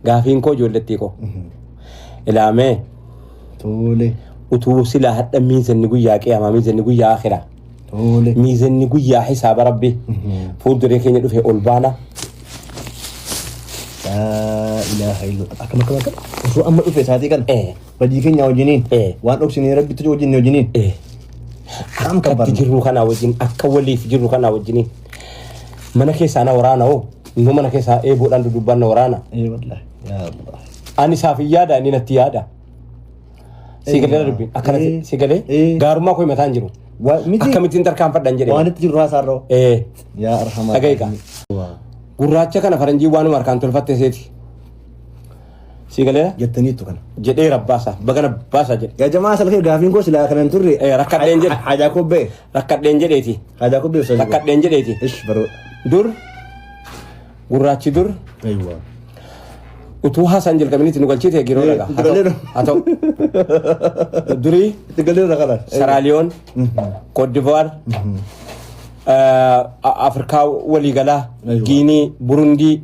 Gaafiin koo ijoolletti koo. Ilaamee. Tole. Utuu sila hadda miizanni guyyaa qiyaama miizanni guyyaa akhiraa. Tole. Miizanni guyyaa hisaaba rabbi. Fuulduree keenya dhufee ol baana. La ilaha illallah. Akkam. Osoo amma dhufee saatii kana. Badii keenya wajjiniin. Waan dhoksinee rabbitti wajjin wajjiniin. Kam Akkatti jirru kana wajjin akka waliif jirru kana wajjiniin. Mana keessaa na waraana hoo. Inni mana keessaa eeboodhaan dudubban na waraana. Wallahi. Ya Allah. Ani isaaf yaada inni natti yaada. Sigalee rabbi akkanatti sigalee gaarummaa koo himataan jiru. Akkamittiin tarkaanfadhan jedhee. Waan itti jirru haasaarroo. Ya arhamaa. Dhaga'iqa. Gurraacha kana faranjii waanuma harkaan tolfatte seeti. Sigalee jettaniitu kana. Jedhee rabbaasa bagana baasa jedhe. Ya jamaa salkee gaafiin koo silaa kanan turre. Rakkadheen jedhe. Hajaa kobbee. Rakkadheen jedheeti. Hajaa kobbee osoo. Rakkadheen jedheeti. Ish baroo. Dur gurraachi dur. Aywa. Utuu haasaan jalqabinitti nu galchite yeroo dhagaa. Haa ta'u. Durii. Itti galeera kana. Saraaliyoon. Côte d'Ivoire. Afrikaa waliigalaa. Giinii. Burundii.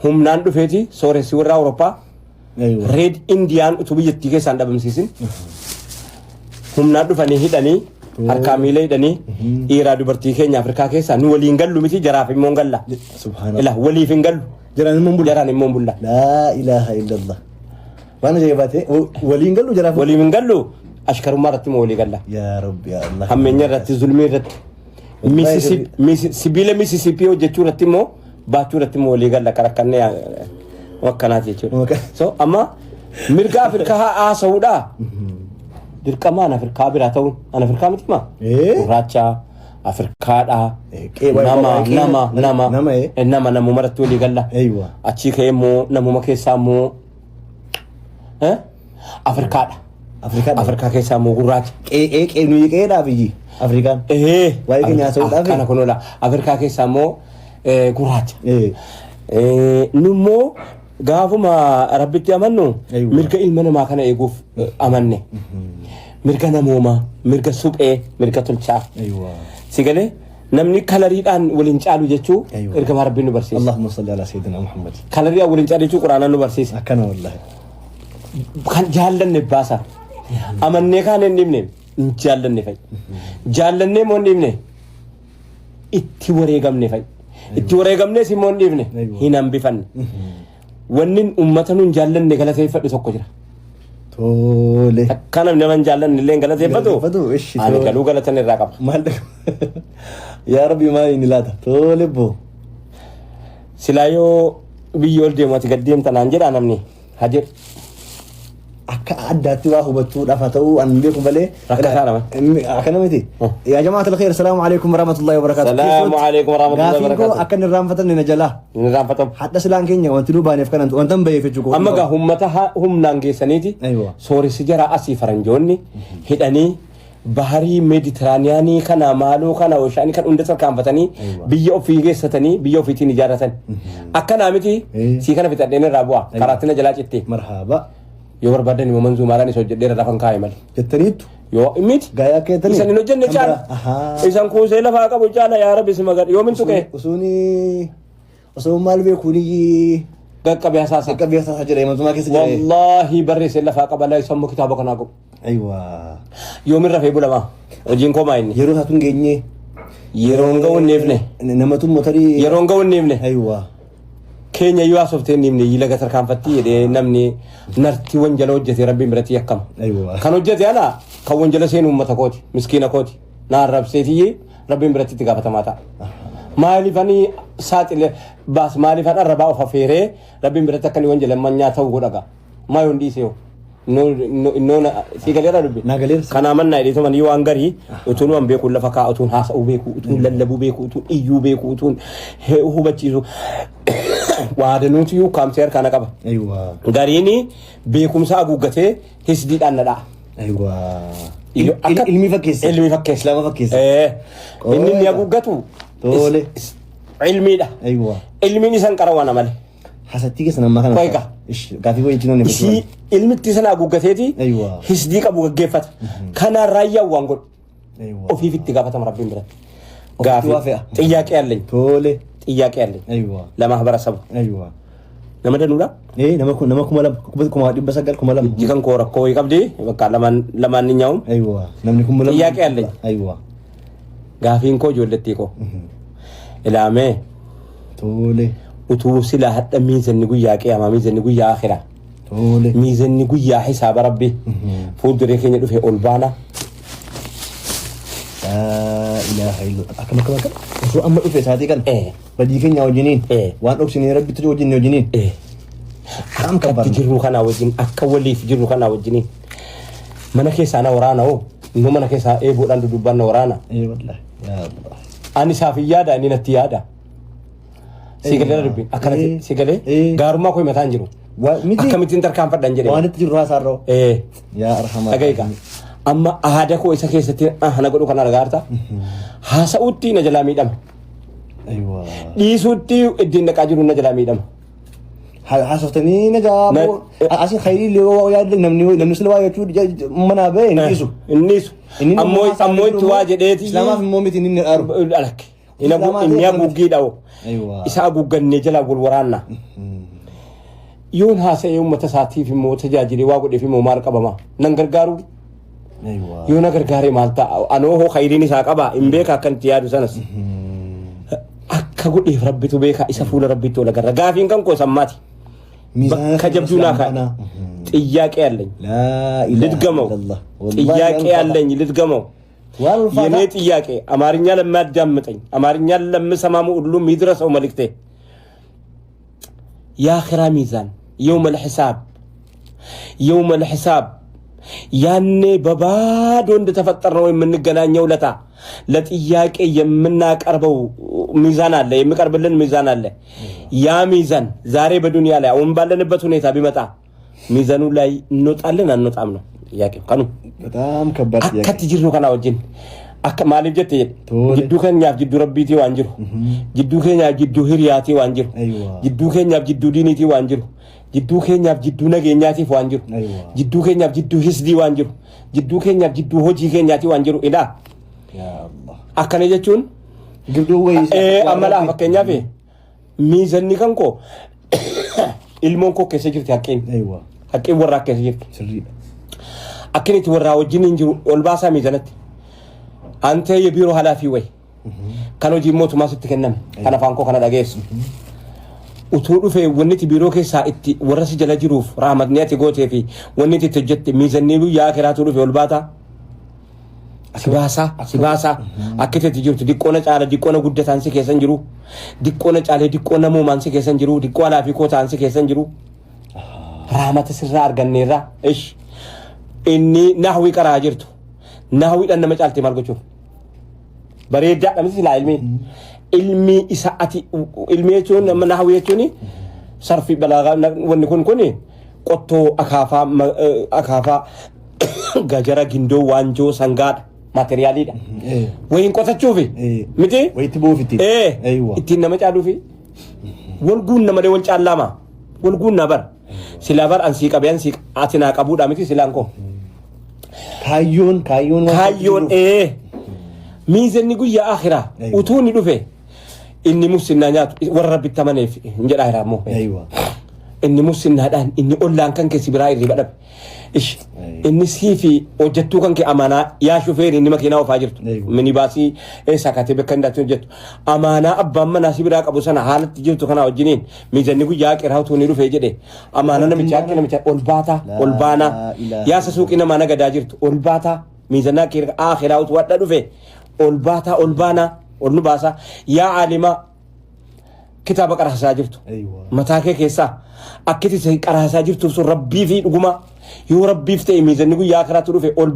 Humnaan dhufeeti sooressi warra Awurooppaa. Red Indiyaan utuu biyyattii keessaan dhabamsiisin. Humnaan dhufanii hidhanii. Harkaa miila hidhanii. Dhiiraa dubartii keenya Afrikaa keessaa nu waliin gallu miti jaraaf immoo hin galla. Subhaanallah. Waliif hin gallu. Jaraan immoo hin bulla. La ilaha illallah. Waan ajaa'ibaate waliin gallu jaraaf. Waliif hin gallu ashkarummaa irratti immoo walii galla. Ya Rabbi ya Allah. Hammeenya irratti zulmii irratti. Sibiila Mississippi hojjechuu irratti immoo baachuu irratti immoo walii galla karakkannee wakkanaati jechuudha. So amma mirga Afrikaa haasa'uudha. Dirqamaan Afrikaa biraa ta'uun an Afrikaa miti maa? Gurraacha Afrikaadhaa nama namuma irratti walii galla. Achii ka'ee immoo namuma keessaa immoo Afrikaadha. Afrikaa keessaa immoo gurraacha. Nuyi qe'eedhaa biyyi Afrikaan. Waa'ee keenya haasa'uudhaaf. Kana kunuula Afrikaa keessaa immoo gurraacha. Nummoo gaafuma rabbitti amannu mirga ilma namaa kana eeguuf amanne. Mirga namoomaa, mirga suphee, mirga tolchaa. Sigalee namni kalariidhaan waliin caalu jechuu erga rabbiin nu barsiisa. Allahumma salli ala sayyidina Muhammad. Kalariidhaan waliin caalu jechuu quraanaan nu barsiisa. Akkana wallahi. Kan jaallanne baasa. Amannee kaan hin dhibne jaallanne fa'i. Jaallannee moo hin dhibne itti wareegamne fa'i. Itti wareegamnees immoo hin dhibne hin hambifanne. Wanni uummata nuun jaallanne galateeffadhu tokko jira. Tole. Kana nama jaallanne illee galateeffatu. Ani galuu galatan irraa qaba. Maal yaa Rabbi maal inni laata? Tole boo. Silaa yoo biyya ol deemu ati gad deemta naan jedhaa namni hadir. Akka addaatti waa hubachuudhaaf haa ta'u an beeku malee. Akkana miti. Yaa jamaat al-khayr assalamu alaykum warahmatullahi wabarakatuh. Assalamu alaykum warahmatullahi wabarakatuh. Gaafiin koo akka inni irraanfatan ni jalaa. Ni irraanfatamu. Hadda silaan keenya wanti nu baaneef kanan wanta hin baheef jechuudha. Amma gaa ummata humnaan geessaniiti. Sooressi jara asii faranjoonni hidhanii baharii meeditiraaniyaanii kana maaloo kana ooshaanii kan hunda sarkaanfatanii biyya ofii geessatanii biyya ofiitiin ijaarratan. Akkanaa miti sii kana fixadheen irraa bu'a karaatti na jalaa cittee. Marhaba. Yoo barbaadan immoo manzuumaalaan isa hojjedheera lafan kaa'e malee. Jettaniitu. Yoo miti. Gaayaa keetanii. Isan hin hojjenne caala. Isan kuusee lafaa qabu caala yaa rabbi si magadha. Yoo min tuqee. Osoo maal beekuuni. Qaqqabee asaasaa. Qaqqabee asaasaa jedhee manzuumaa keessa jedhee. Wallaahi barreessee lafaa qaba laa isan kitaaba kanaa qabu. Ayiwaa. Yoo min rafee bulamaa. Hojiin koo maa inni. Yeroo isaatu hin geenye. Yeroon ga'u hin neefne. Namatu motarii. Yeroon ga'u hin neefne. Ayiwaa. Keenya yoo asooftee nimne yilaga tarkaanfatti jedhee namni nartii wanjala hojjete rabbiin biratti yakkama. Kan hojjete ana kan wanjala seenu uummata kooti miskiina kooti na arrabseetii rabbiin biratti itti gaafatamaa ta'a. Maaliifanii saaxile baas maaliifan arrabaa of affeeree rabbiin biratti akka inni wanjala manyaa ta'u godhaga. Maa yoon dhiisee innoon si galeera dubbi. Kanaa mannaa hidheetu manii waan garii utuun waan beeku lafa kaa utuun haasa'uu beeku utuun lallabuu beeku utuun iyyuu beeku utuun hubachiisu. Waadanuuti yuu kaamsee harkaana qaba. Gariini beekumsa haguuggatee hisdiidhaan na dha'a. Ilmi fakkeessa. Ilmi fakkeessa. Lama fakkeessa. Inni inni haguuggatu. Tole. Ilmiidha. Ilmiin isan qarawana malee. Hasattii keessa nammaa kana. Qoyqa. Gaafii wayii jinoon ifatu. Ilmitti sana haguuggateeti hisdii qabu gaggeeffata. Kanaan raayyaa waan godhu. Ofiif itti gaafatama rabbiin biratti. Gaafii xiyyaaqee alleenya. Tole. ጥያቄ አለኝ ለማህበረሰቡ nama danuudha nama kuma lama kuma dhibba sagal kuma lama jikan koo rakkoo qabdi bakka lamaan ni nyaa'u namni kuma lama xiyyaaqee alleኝ gaafiin koo ijoollettii koo ilaamee tole utuu silaa hadha miizanni guyyaa qiyamaa miizanni guyyaa akhiraa tole miizanni guyyaa hisaaba rabbi fuulduree keenya dhufe ol baana ilaha illa akkama osoo amma dhufe saatii kan badii keenya wajjiniin waan dhoksinee rabbitti wajjiniin akka jirru kana wajjin akka waliif jirru kana wajjiniin mana keessaa na waraana oo nu mana keessaa eeboodhaan dudubban na waraana wallahi ya Allah ani saafi yaada ani natti yaada sigalee rabbi akkanatti sigalee gaarummaa koo mataan jiru akkamitti tarkaanfadhan jedhee waan itti jirru haasaarroo yaa arhamaa dhagayka amma aada koo isa keessatti hana godhu kana argaarta haasa'uutti na jalaa miidhama dhiisuutti ittiin dhaqaa jiru na jalaa miidhama haasoftanii na jaaboo asin khayrii lewoo yaadde namni sila waa jechuu mana ba'e innisu ammoo itti waa jedheeti islaamaaf immoo miti inni dharu alakke inni haguuggii dhawo isa haguuggannee jalaa wal waraanna yoon haasa'ee uummata isaatiif immoo tajaajilee waa godheef immoo maal qabama nan gargaaru yoon gargaaree maal ta'a anoo hoo khayriin isaa qaba hin beeka akkan itti yaadu sanas akka godheef rabbitu beeka isa fuula rabbitti ol agarra gaafiin kan koo sammaati bakka jabduunaa kan xiyyaaqee allኝ ልድገመው ጥያቄ አለኝ ልድገመው የኔ ጥያቄ አማርኛ ለማዳምጠኝ አማርኛ ለምሰማሙ ሁሉም ይድረሰው መልእክቴ የአኺራ ሚዛን يوم الحساب ያኔ በባዶ እንደተፈጠረ ነው የምንገናኘው ለታ ለጥያቄ የምናቀርበው ሚዛን አለ የሚቀርብልን ሚዛን አለ ያ ሚዛን ዛሬ በዱንያ ላይ አሁን ባለንበት ሁኔታ ቢመጣ ሚዛኑ ላይ እንወጣለን አንወጣም ነው ጥያቄው ካኑ በጣም ከባድ ጥያቄ አከት ጅሩ ካና ወጅን አከ ማለጀት ጅዱ ከኛፍ ጅዱ ረቢቲ ዋንጅሩ ጅዱ ከኛፍ ጅዱ ህሪያቲ ዋንጅሩ ጅዱ ከኛፍ ጅዱ ዲኒቲ ዋንጅሩ ጅዱ ከኛፍ ጅዱ ነገኛቲ ዋንጅሩ ጅዱ ከኛፍ ጅዱ ሂስዲ ዋንጅሩ ጅዱ ከኛፍ ጅዱ ሆጂ ከኛቲ ዋንጅሩ ኢላ ያ አላህ አከነ ጀቹን ግብዱ ወይ አመላ ፈከኛፍ ሚዛኒ ከንኮ ilmoon koo keessa jirti haqqeen warraa keessa jirti akkinitti warraa wajjin hin jiru ol baasaa miizanatti ante yebiiroo halaafii way kan hojii mootummaa sitti kenname kan afaan koo kana dhageessu utuu dhufee wanniti biiroo keessaa itti warra si jala jiruuf raamatni ati gootee fi wanniti itti hojjette miizannii guyyaa akiraatu dhufe ol baataa sibaasaa akkitetti jirtu diqqoona caala diqqoona guddataan si keessan jiru diqqoona caalee diqqoona muumaan si keessan jiru diqqoo alaafii koo ta'an si keessan jiru raamata sirraa arganneerra ish inni nahwii qaraa jirtu nahwiidhaan nama caaltee maal gochuuf bareeddaadha miti silaa ilmi isa ati ilmi jechuun nama nahwii jechuun sarfii balaagaa wanni kun qottoo akaafaa gajara gindoo waanjoo sangaadha materiaalidha wayin qotachuufi miti wayitti buufiti ittiin nama caaluufi walguun nama wal caallama walguun na bar silaa bar ansii qabee ansii ati naa qabuudha miti silaan koo kaayyoon miizanni guyyaa akhiraa utuu ni dhufe inni musinnaa nyaatu warra rabbitti amaneef hin jedhaa hiraammoo inni musinnaadhaan inni ollaan kan keessi biraa irri badhabe inni siifi hojjettuu kan kee amaanaa yaa shufeeri inni makiinaa ofaa jirtu minibaasii eessaa kaatee bakka hin daatee hojjettu amaanaa abbaan manaa si biraa qabu sana haalatti jirtu kana wajjiniin miizanni guyyaa qiraa utuu ni dhufe jedhe amaanaa namicha ol baanaa yaasa suuqii namaa nagadaa jirtu ol baataa miizannaa akhiraa utuu wadha dhufe ol baanaa ol nu baasaa yaa aalimaa kitaaba qaraasaa jirtu mataa kee keessaa akkiti qaraasaa jirtuuf sun rabbii fi dhuguma yoo rabbiif ta'e miizanni guyyaa akiraatti dhufe ol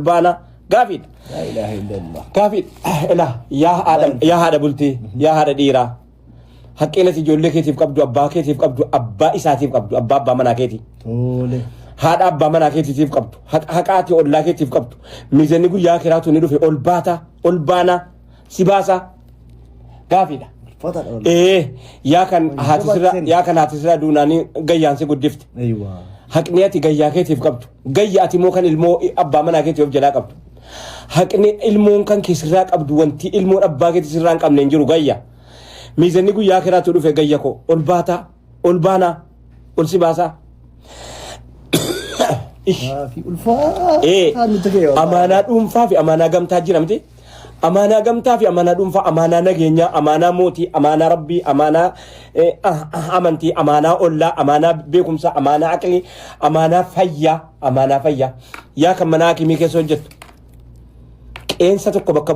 baanaa gaafiidha la ilaha illallah gaafiidha yaa haadha bultii yaa haadha dhiiraa haqqeenati ijoollee keetiif qabdu abbaa keetiif qabdu abbaa isaatiif qabdu abbaa manaa keetii haadha abbaa manaa keetiif qabdu haqaati ollaa keetiif qabdu miizanni guyyaa akiraatti ni dhufe ol baanaa si baasaa gaafiidha yaa kan haati sirraa duunaanii gayyaansi guddifte haqni ati gayyaa keetiif qabdu gayya ati immoo kan ilmoo abbaa manaa keetiif jalaa qabdu haqni ilmoon kan kee sirraa qabdu wanti ilmoon abbaa keetii sirraa hin qabne hin jiru gayya miizanni guyyaa akiraatti dhufe gayya koo ol ulbaana ulsi baasa في الفا amaanaa dhuunfaa fi amaanaa gamtaa jira miti amaanaa gamtaa fi amaanaa dhuunfaa amaanaa nageenyaa amaanaa mootii amaanaa rabbii amaanaa amantii amaanaa ollaa amaanaa beekumsa amaanaa aqlii amaanaa fayyaa yaa kan mana hakimii keessa hojjettu qeensa tokko bakka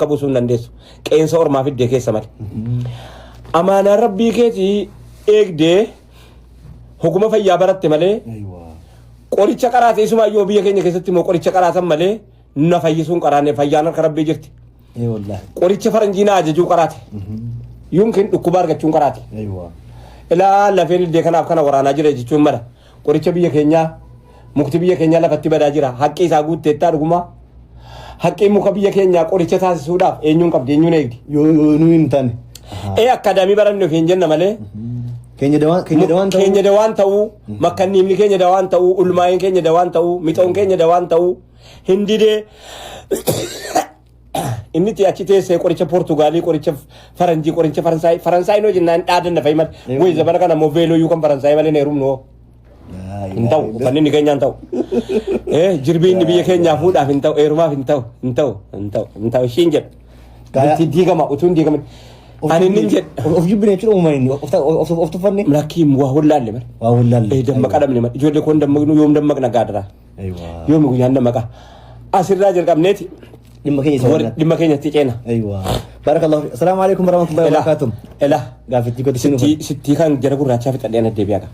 buusuu hin dandeessu qeensa ormaa fiddee keessa male amaanaa rabbii keetii eegdee hukuma fayyaa baratte malee qoricha qaraate isumaayyoo biyya keenya keessatti immoo qoricha qaraatan malee na fayyisuun qaraanne fayyaan harka rabbii jirti qoricha faranjiinaa ajajuu qaraate yumkin dhukkuba argachuun qaraate ilaa lafeen iddee kanaaf kana waraanaa jira jechuun mala qoricha biyya keenyaa mukti biyya keenyaa lafatti badaa jira haqqi isaa guutteettaa dhuguma haqqi muka biyya keenyaa qoricha taasisuudhaaf eenyuun qabdi eenyuun eegdi yoo nu hin taane akkaadaamii baranne ofiin jenna malee keenya dawaan ta'uu makkanniimni keenya dawaan ta'uu ulmaayin keenya dawaan ta'uu mixoon keenya dawaan ta'uu hindidee inni ti achi teessee qoricha Poortugaalii qoricha Faranjii qoricha Faransaay noo jennaan dhaadanna fa'imal way zabana kana immoo veeloo yookaan Faransaay malee neerumnoo hin ta'u uffanni inni keenyaan ta'u jirbii inni biyya keenyaa fuudhaaf hin ta'u eerumaaf hin ta'u ishiin jedhu itti diigama utuun diigama ani nin jedhu of jibbine jechuudha uummanni of tuffanne lakiin waa hollaalle mar waa hollaalle dammaqa dhabne mar ijoollee koon dammaqnu yoom dammaqna gaadara yoom guyyaan dammaqa asirraa jalqabneeti dhimma keenyatti ceena barakallahu assalaamu alaykum warahmatullahi wabarakatuh ela gaafetti kotti sittii kan jara gurraachaa fixadheen addeebiyaadha